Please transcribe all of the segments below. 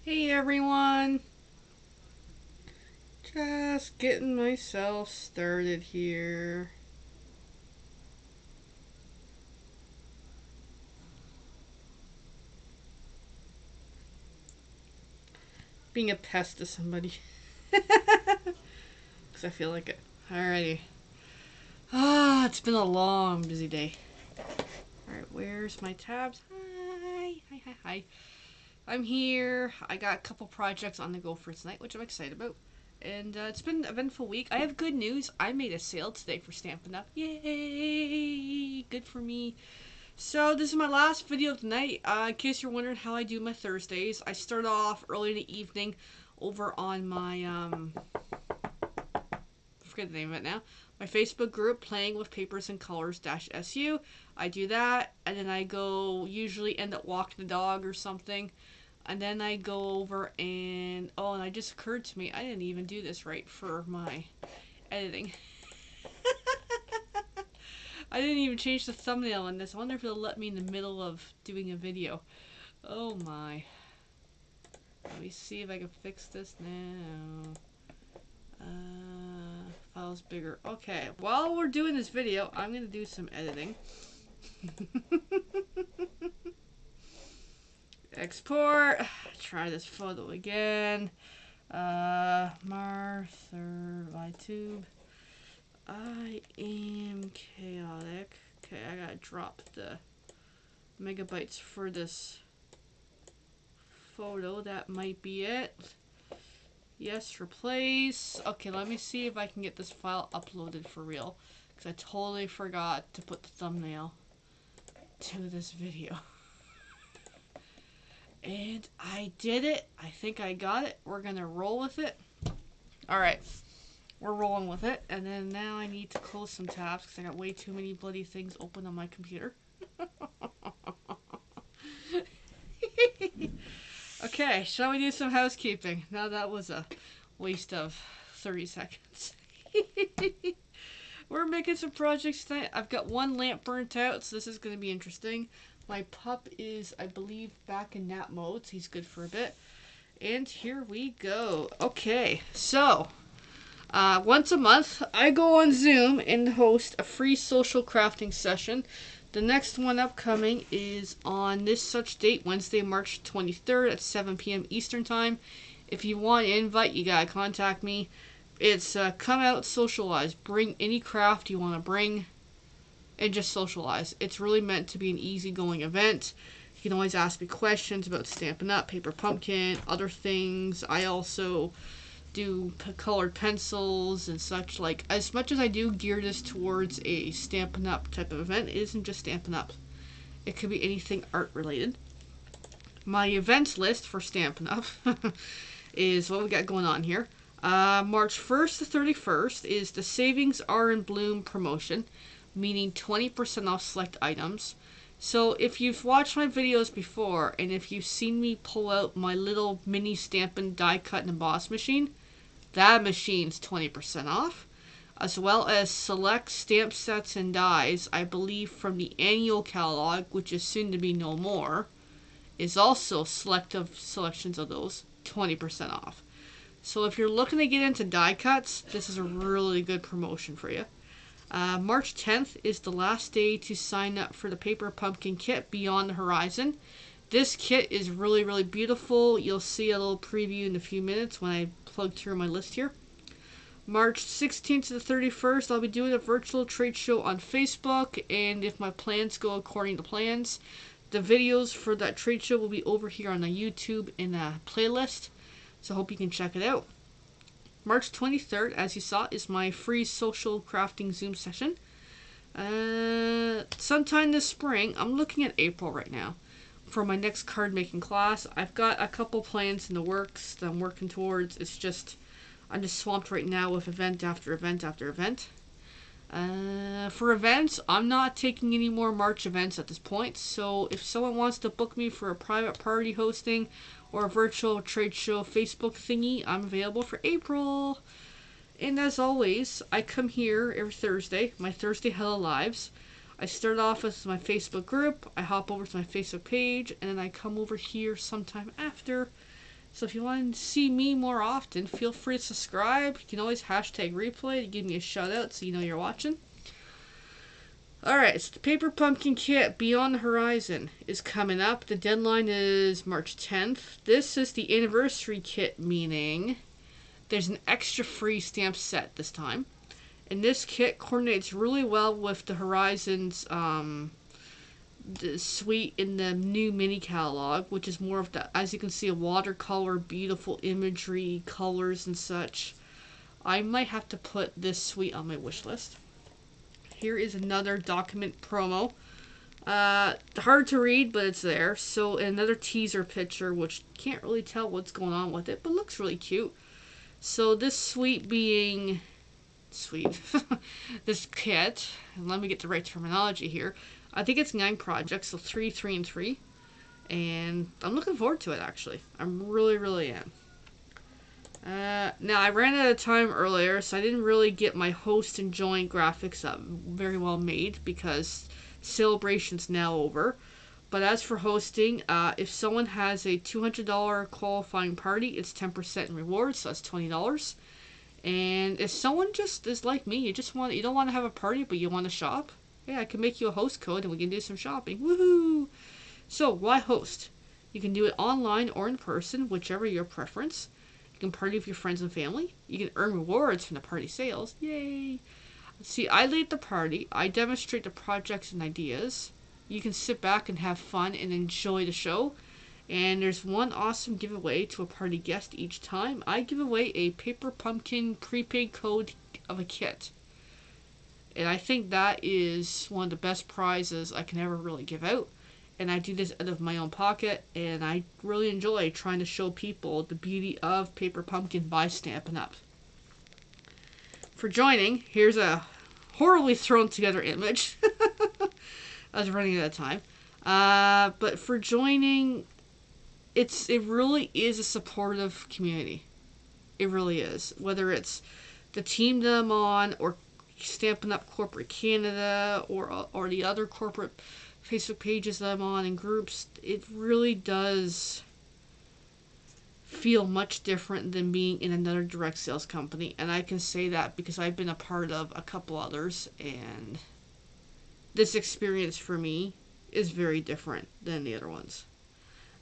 Hey everyone! Just getting myself started here. Being a pest to somebody. Because I feel like it. Alrighty. It's been a long, busy day. Alright, where's my tabs? Hi. I'm here. I got a couple projects on the go for tonight, which I'm excited about. And it's been an eventful week. I have good news. I made a sale today for Stampin' Up. Yay! Good for me. So this is my last video of the night. In case you're wondering how I do my Thursdays, I start off early in the evening over on my I forget the name of it now. My Facebook group, Playing with Papers and Colors -SU. I do that, and then I go usually end up walking the dog or something, and then I go over and and it just occurred to me I didn't even do this right for my editing. I didn't even change the thumbnail on this. I wonder if it'll let me in the middle of doing a video. Oh my. Let me see if I can fix this now. File's bigger. Okay, while we're doing this video, I'm going to do some editing. Export. Try this photo again. Martha, tube. I am chaotic. Okay, I gotta drop the megabytes for this photo. That might be it. Yes, replace. Okay, let me see if I can get this file uploaded for real. Because I totally forgot to put the thumbnail to this video. And I did it. I think I got it. We're gonna roll with it. Alright. We're rolling with it. And then now I need to close some tabs because I got way too many bloody things open on my computer. Okay, shall we do some housekeeping? Now that was a waste of 30 seconds. We're making some projects tonight. I've got one lamp burnt out, so this is going to be interesting. My pup is, I believe, back in nap mode, so he's good for a bit. And here we go. Okay, so once a month, I go on Zoom and host a free social crafting session. The next one upcoming is on this such date, Wednesday, March 23rd at 7 p.m. Eastern Time. If you want an invite, you gotta contact me. It's come out, socialize. Bring any craft you want to bring and just socialize. It's really meant to be an easygoing event. You can always ask me questions about Stampin' Up, Paper Pumpkin, other things. I also do colored pencils and such. Like, as much as I do gear this towards a Stampin' Up type of event, it isn't just Stampin' Up. It could be anything art related. My events list for Stampin' Up is what we got going on here. March 1st to 31st is the Savings Are in Bloom promotion, meaning 20% off select items. So if you've watched my videos before, and if you've seen me pull out my little mini Stampin' die cut and emboss machine, that machine's 20% off, as well as select stamp sets and dies, I believe from the annual catalog, which is soon to be no more, is also selective selections of those, 20% off. So if you're looking to get into die cuts, this is a really good promotion for you. March 10th is the last day to sign up for the Paper Pumpkin Kit Beyond the Horizon. This kit is really, really beautiful. You'll see a little preview in a few minutes when I plug through my list here. March 16th to the 31st, I'll be doing a virtual trade show on Facebook, and if my plans go according to plans, the videos for that trade show will be over here on the YouTube in a playlist, so I hope you can check it out. March 23rd, as you saw, is my free social crafting Zoom session. Sometime this spring, I'm looking at April right now, for my next card making class. I've got a couple plans in the works that I'm working towards. It's just, I'm just swamped right now with event after event after event. For events, I'm not taking any more March events at this point, so if someone wants to book me for a private party hosting or a virtual trade show Facebook thingy, I'm available for April. And as always, I come here every Thursday, my Thursday Hello Lives. I start off with my Facebook group, I hop over to my Facebook page, and then I come over here sometime after So if you want to see me more often, feel free to subscribe. You can always hashtag replay to give me a shout out so you know you're watching. Alright, so the Paper Pumpkin Kit Beyond the Horizon is coming up. The deadline is March 10th. This is the anniversary kit, meaning there's an extra free stamp set this time. And this kit coordinates really well with the Horizons the suite in the new mini catalog, which is more of the, as you can see, a watercolor, beautiful imagery, colors and such. I might have to put this suite on my wish list. Here is another document promo. Hard to read, but it's there. So another teaser picture, which can't really tell what's going on with it, but looks really cute. So this suite being this kit, and let me get the right terminology here. I think it's 9 projects, so 3, 3, and 3. And I'm looking forward to it, actually. I really am. Now, I ran out of time earlier, so I didn't really get my host and join graphics up very well made because Celebration's now over. But as for hosting, if someone has a $200 qualifying party, it's 10% in rewards, so that's $20. And if someone just is like me, you don't want to have a party, but you want to shop, yeah, I can make you a host code and we can do some shopping. Woohoo! So, why host? You can do it online or in person, whichever your preference. You can party with your friends and family. You can earn rewards from the party sales. Yay! See, I lead the party. I demonstrate the projects and ideas. You can sit back and have fun and enjoy the show. And there's one awesome giveaway to a party guest each time. I give away a Paper Pumpkin prepaid code of a kit. And I think that is one of the best prizes I can ever really give out. And I do this out of my own pocket. And I really enjoy trying to show people the beauty of Paper Pumpkin by Stampin' Up. For joining, here's a horribly thrown together image. I was running out of time. But for joining, it really is a supportive community. It really is. Whether it's the team that I'm on, or Stampin' Up Corporate Canada, or the other corporate Facebook pages that I'm on and groups, it really does feel much different than being in another direct sales company. And I can say that because I've been a part of a couple others, and this experience for me is very different than the other ones.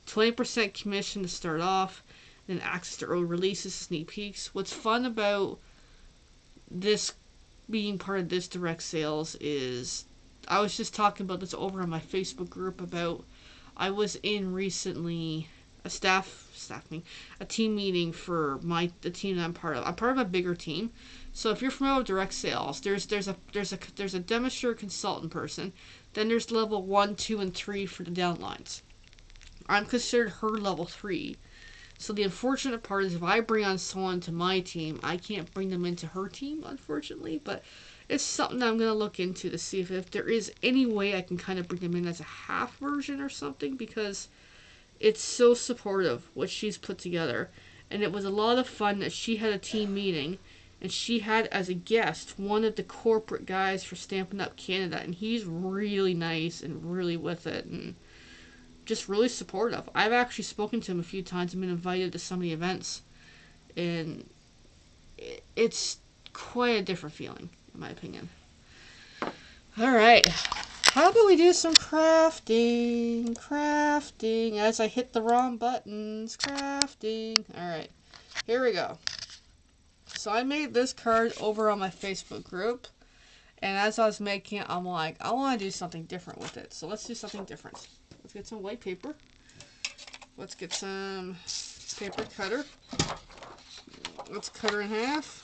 20% commission to start off, then access to early releases, sneak peeks. What's fun about this being part of this direct sales is, I was just talking about this over on my Facebook group about, I was in recently a team meeting for the team that I'm part of. I'm part of a bigger team. So if you're familiar with direct sales, there's a demonstrator consultant person, then there's level 1, 2, and 3 for the downlines. I'm considered her level 3. So the unfortunate part is if I bring on someone to my team, I can't bring them into her team, unfortunately. But it's something I'm going to look into to see if there is any way I can kind of bring them in as a half version or something, because it's so supportive what she's put together. And it was a lot of fun that she had a team meeting, and she had as a guest one of the corporate guys for Stampin' Up Canada, and he's really nice and really with it and just really supportive. I've actually spoken to him a few times and been invited to some of the events, and it's quite a different feeling, in my opinion. Alright, how about we do some crafting as I hit the wrong buttons. Alright, here we go. So I made this card over on my Facebook group, and as I was making it, I'm like, I want to do something different with it. So let's do something different. Let's get some white paper. Let's get some paper cutter. Let's cut her in half.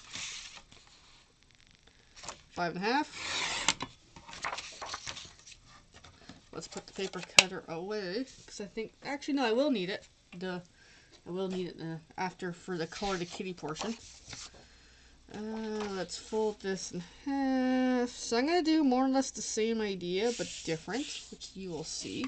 5 1/2. Let's put the paper cutter away, because I think, actually no, I will need it. I will need it after for the color the kitty portion. Let's fold this in half. So I'm going to do more or less the same idea, but different, which you will see.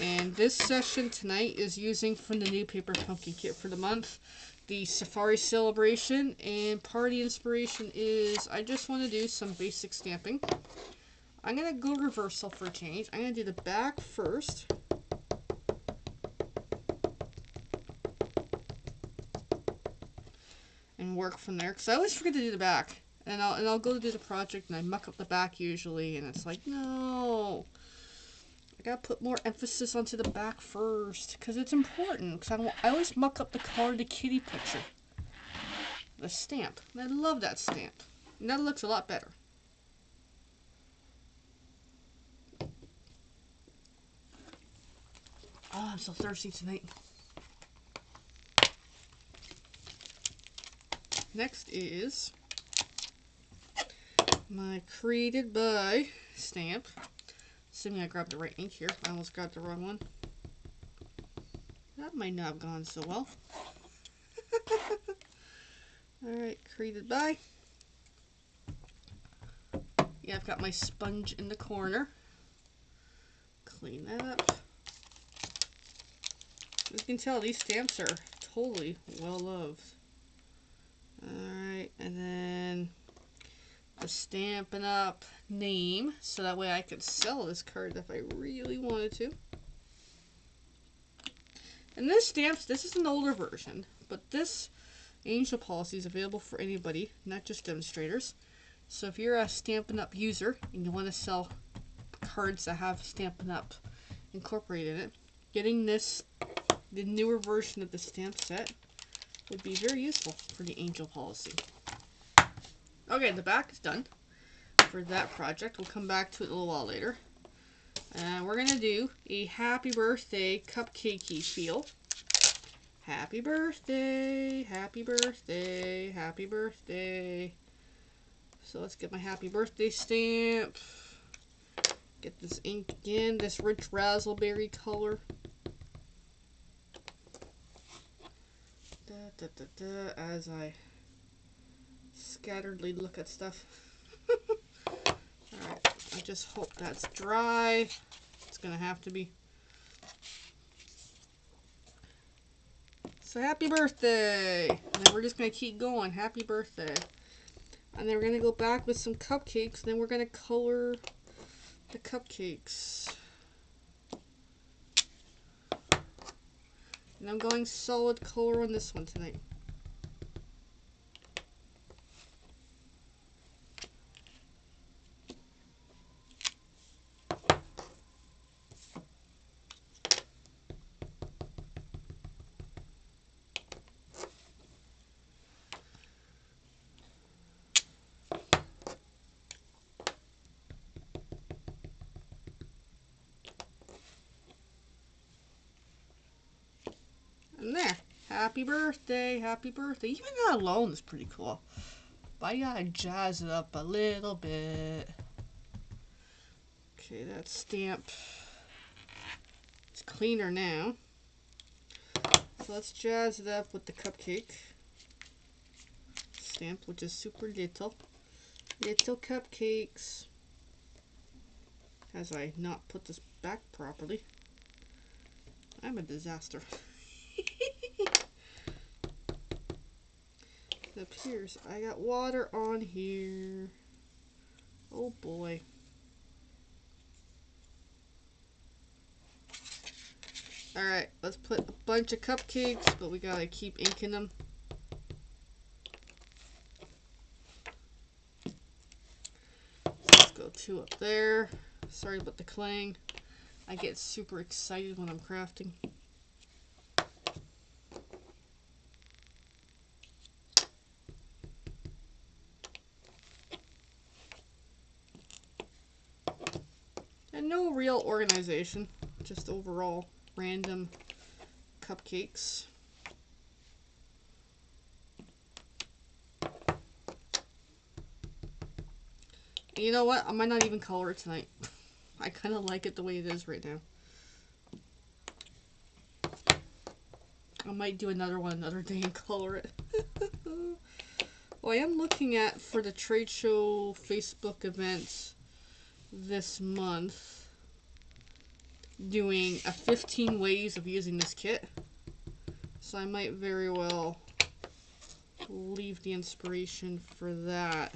And this session tonight is using from the new Paper Pumpkin Kit for the month, the Safari Celebration, and party inspiration is, I just want to do some basic stamping. I'm going to go reversal for a change. I'm going to do the back first. work from there because I always forget to do the back. And I'll go to do the project and I muck up the back usually, and it's like, no, I gotta put more emphasis onto the back first because it's important. Because I always muck up the color of the kitty picture, the stamp. And I love that stamp. And that looks a lot better. Oh, I'm so thirsty tonight. Next is my Created By stamp. Assuming I grabbed the right ink here. I almost grabbed the wrong one. That might not have gone so well. Alright, Created By. Yeah, I've got my sponge in the corner. Clean that up. As you can tell, these stamps are totally well loved. Alright, and then the Stampin' Up name, so that way I could sell this card if I really wanted to. And this is an older version, but this Angel policy is available for anybody, not just demonstrators. So if you're a Stampin' Up user and you want to sell cards that have Stampin' Up incorporated in it, getting this, the newer version of the stamp set, would be very useful for the Angel policy. Okay, the back is done for that project. We'll come back to it a little while later. And we're going to do a happy birthday cupcakey feel. Happy birthday, happy birthday, happy birthday. So let's get my happy birthday stamp. Get this ink again, this rich raspberry color. As I scatteredly look at stuff. Alright, I just hope that's dry. It's gonna have to be. So happy birthday! And then we're just gonna keep going. Happy birthday. And then we're gonna go back with some cupcakes, and then we're gonna color the cupcakes. And I'm going solid color on this one tonight. And there. Happy birthday, happy birthday. Even that alone is pretty cool. But I gotta jazz it up a little bit. Okay, that stamp is cleaner now. So let's jazz it up with the cupcake stamp, which is super little. Little cupcakes. As I not put this back properly. I'm a disaster. It appears I got water on here. Oh boy. Alright, let's put a bunch of cupcakes, but we gotta keep inking them. Let's go 2 up there. Sorry about the clang. I get super excited when I'm crafting. And no real organization, just overall random cupcakes. And you know what? I might not even color it tonight. I kind of like it the way it is right now. I might do another one another day and color it. Well, I am looking at, for the trade show Facebook event this month, doing a 15 ways of using this kit. So I might very well leave the inspiration for that.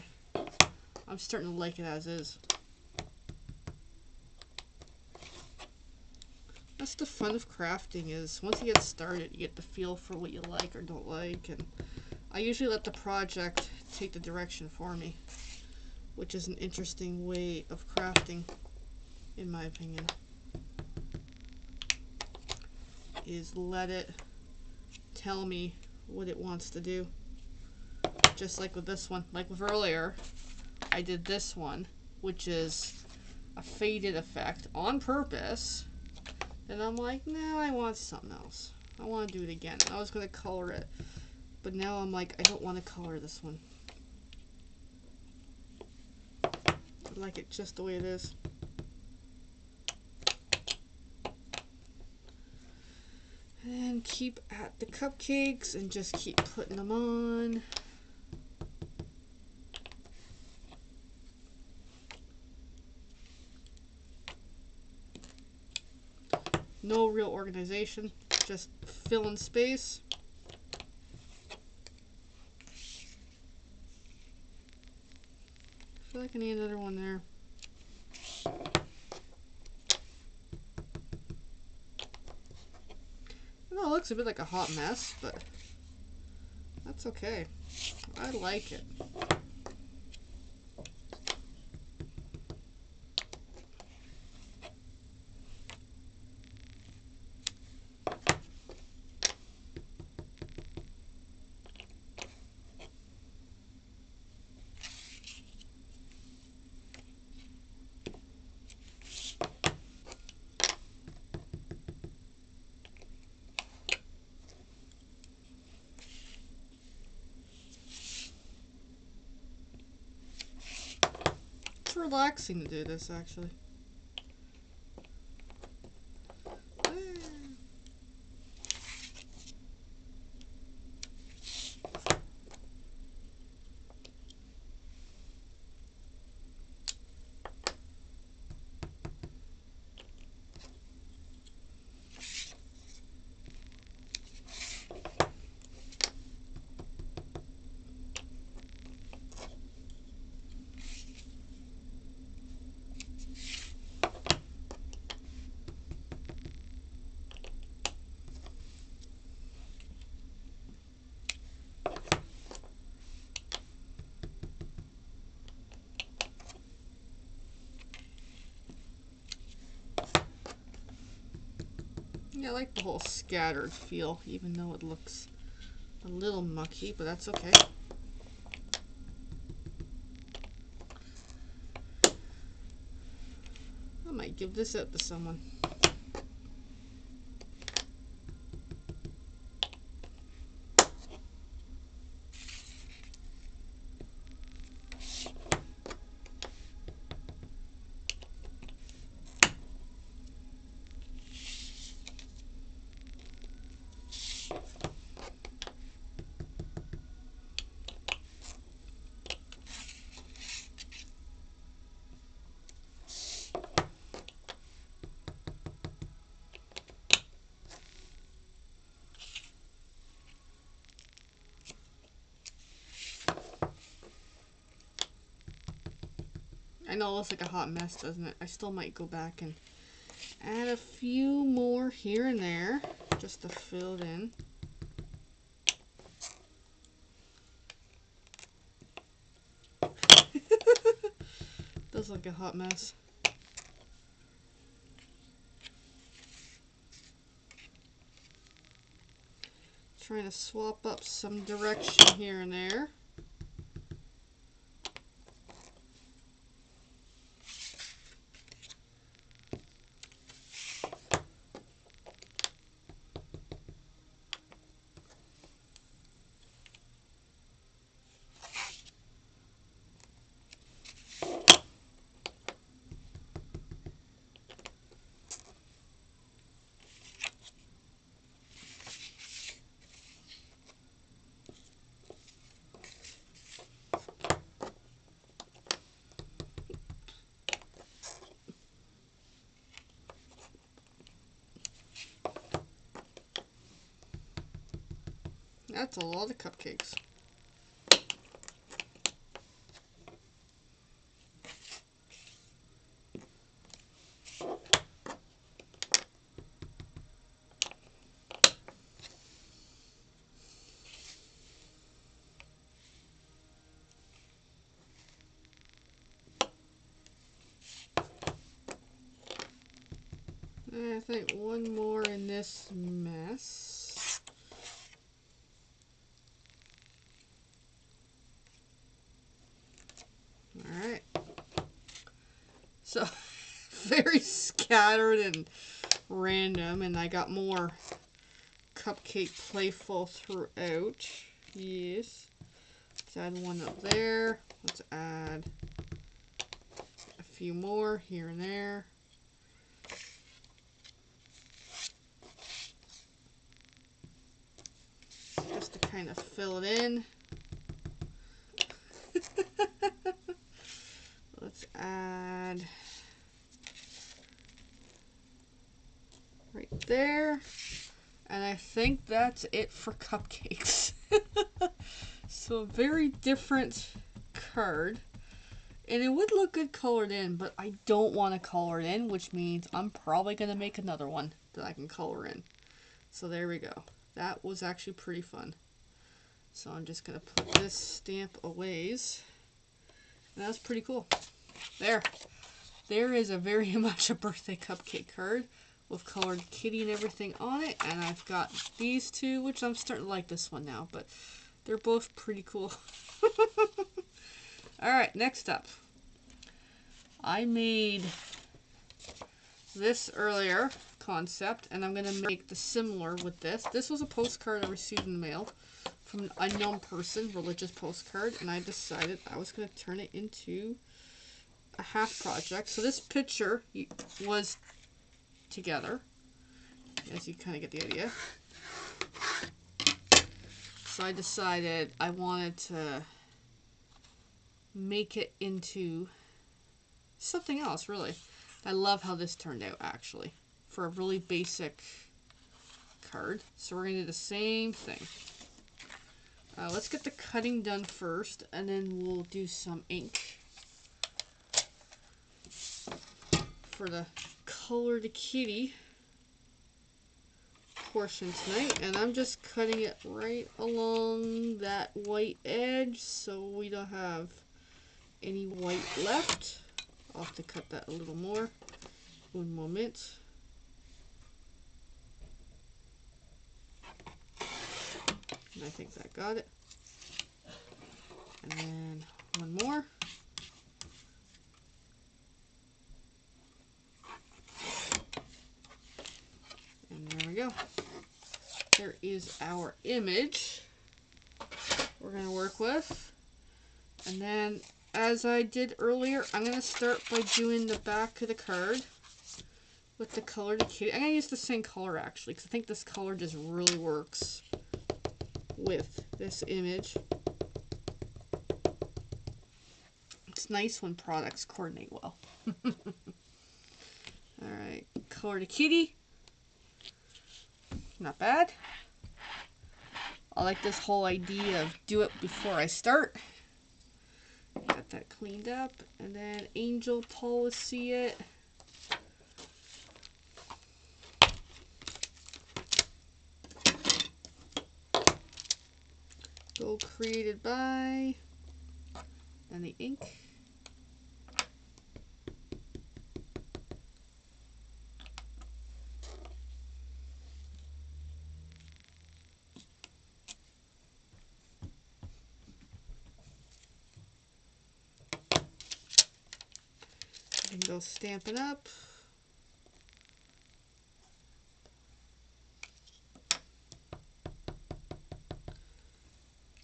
I'm starting to like it as is. That's the fun of crafting, is once you get started, you get the feel for what you like or don't like, and I usually let the project take the direction for me, which is an interesting way of crafting, in my opinion. Is let it tell me what it wants to do. Just like with this one. Like with earlier, I did this one, which is a faded effect on purpose. And I'm like, no, I want something else. I want to do it again. I was going to color it. But now I'm like, I don't want to color this one. I like it just the way it is. And keep at the cupcakes and just keep putting them on. No real organization, just filling space. I feel like I need another one there. I know it looks a bit like a hot mess, but that's okay. I like it. It's relaxing to do this, actually. Yeah, I like the whole scattered feel, even though it looks a little mucky, but that's okay. I might give this out to someone. I know it looks like a hot mess, doesn't it? I still might go back and add a few more here and there just to fill it in. Does look like a hot mess. Trying to swap up some direction here and there. That's a lot of cupcakes. And I think one more in this mess. Alright. So, very scattered and random, and I got more cupcake playful throughout. Yes. Let's add one up there. Let's add a few more here and there. Just to kind of fill it in. Let's add right there. And I think that's it for cupcakes. So a very different card. And it would look good colored in, but I don't want to color it in, which means I'm probably going to make another one that I can color in. So there we go. That was actually pretty fun. So I'm just going to put this stamp away. And that's pretty cool. There. There is a very much a birthday cupcake card with colored kitty and everything on it. And I've got these two, which I'm starting to like this one now, but they're both pretty cool. Alright, next up. I made this earlier concept, and I'm going to make the similar with this. This was a postcard I received in the mail from an unknown person, religious postcard, and I decided I was going to turn it into a half project. So this picture was together, as you kind of get the idea. So I decided I wanted to make it into something else, really. I love how this turned out, actually, for a really basic card. So we're going to do the same thing. Let's get the cutting done first, and then we'll do some ink for the colored kitty portion tonight. And I'm just cutting it right along that white edge so we don't have any white left. I'll have to cut that a little more. Un moment. And I think that got it. And then one more. And there we go. There is our image we're going to work with. And then, as I did earlier, I'm going to start by doing the back of the card with the colored kitty. I'm going to use the same color, actually, because I think this color just really works with this image. It's nice when products coordinate well. Alright, colored kitty. Not bad. I like this whole idea of do it before I start. Got that cleaned up. And then angel policy it. Go created by. And the ink. And go Stampin' Up.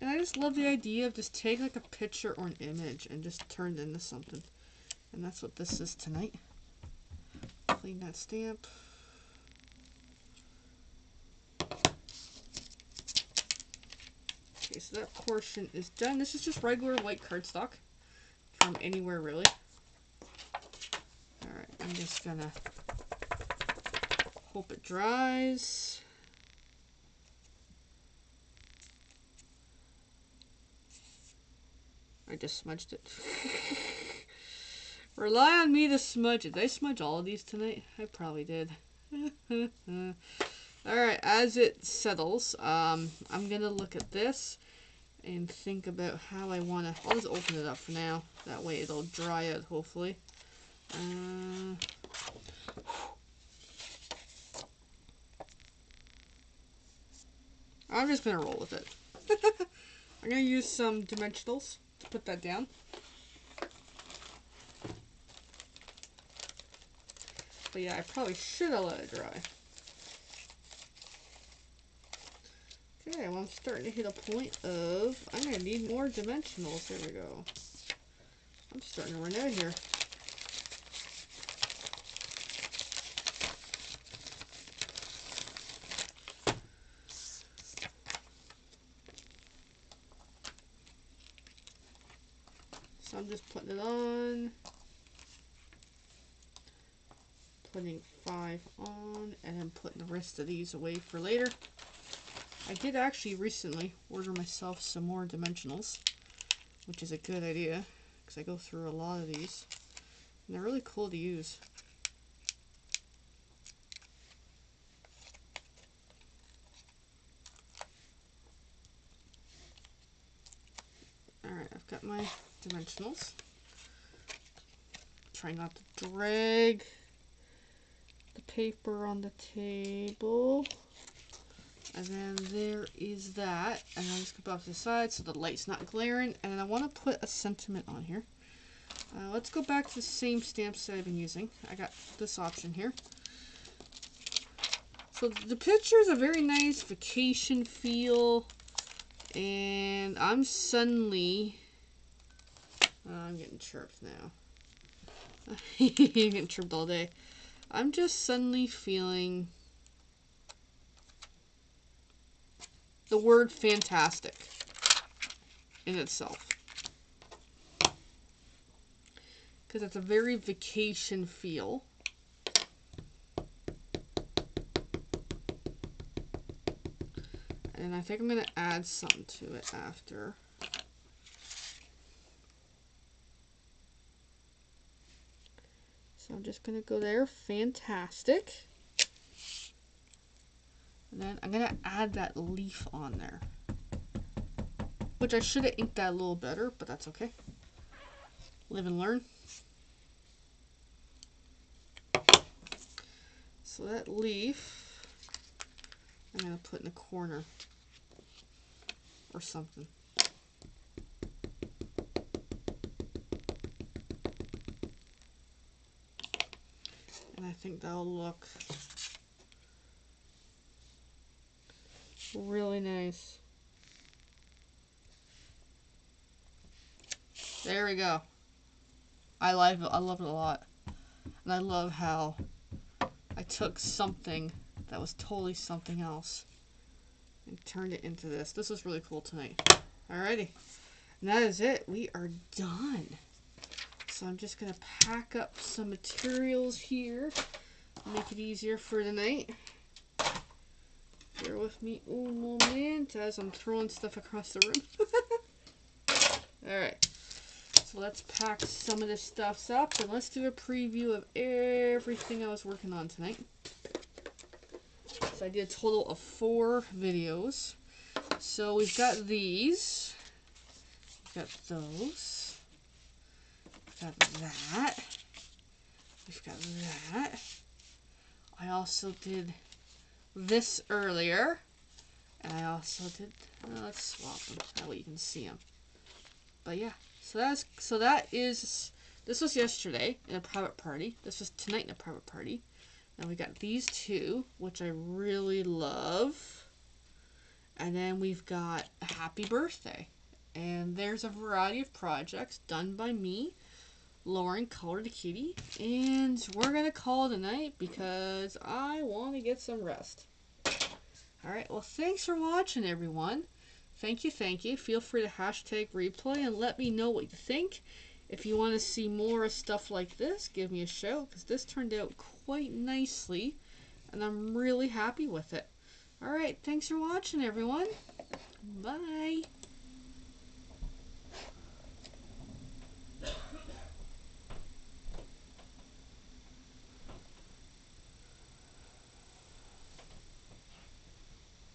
And I just love the idea of just taking like a picture or an image and just turn it into something. And that's what this is tonight. Clean that stamp. Okay, so that portion is done. This is just regular white cardstock from anywhere, really. Alright, I'm just gonna hope it dries. I just smudged it. Rely on me to smudge it. Did I smudge all of these tonight? I probably did. Alright, as it settles, I'm going to look at this and think about how I want to... I'll just open it up for now. That way it'll dry out, hopefully. I'm just gonna roll with it. I'm gonna use some dimensionals to put that down. But yeah, I probably should have let it dry. Okay, well I'm starting to hit a point of, I'm gonna need more dimensionals. There we go. I'm starting to run out here. So I'm just putting it on, putting 5 on, and then putting the rest of these away for later. I did actually recently order myself some more dimensionals, which is a good idea, because I go through a lot of these, and they're really cool to use. Alright, I've got my dimensionals. Try not to drag the paper on the table. And then there is that. And I'm just going to put it off to the side so the light's not glaring. And then I want to put a sentiment on here. Let's go back to the same stamps that I've been using. I got this option here. So the picture is a very nice vacation feel. And I'm suddenly... I'm getting chirped now. I'm getting chirped all day. I'm just suddenly feeling... the word fantastic in itself. Because it's a very vacation feel. And I think I'm going to add something to it after. So I'm just going to go there, fantastic. And then I'm going to add that leaf on there. Which I should have inked that a little better, but that's okay. Live and learn. So that leaf, I'm going to put in a corner. Or something. And I think that'll look really nice. There we go. I love it a lot. And I love how I took something that was totally something else and turned it into this. This was really cool tonight. Alrighty. And that is it. We are done. So I'm just going to pack up some materials here. Make it easier for tonight. Bear with me un moment as I'm throwing stuff across the room. Alright. So let's pack some of this stuff up and let's do a preview of everything I was working on tonight. So I did a total of 4 videos. So we've got these. We've got those. We've got that. We've got that. I also did this earlier. And I also did, let's swap them, that way you can see them. But yeah, this was yesterday in a private party. This was tonight in a private party. And we got these 2, which I really love. And then we've got a happy birthday. And there's a variety of projects done by me, Lauren Color to Kitty. And we're going to call it a night because I want to get some rest. Alright, well thanks for watching everyone. Thank you, thank you. Feel free to hashtag replay and let me know what you think. If you want to see more stuff like this, give me a shout because this turned out quite nicely and I'm really happy with it. Alright, thanks for watching everyone. Bye.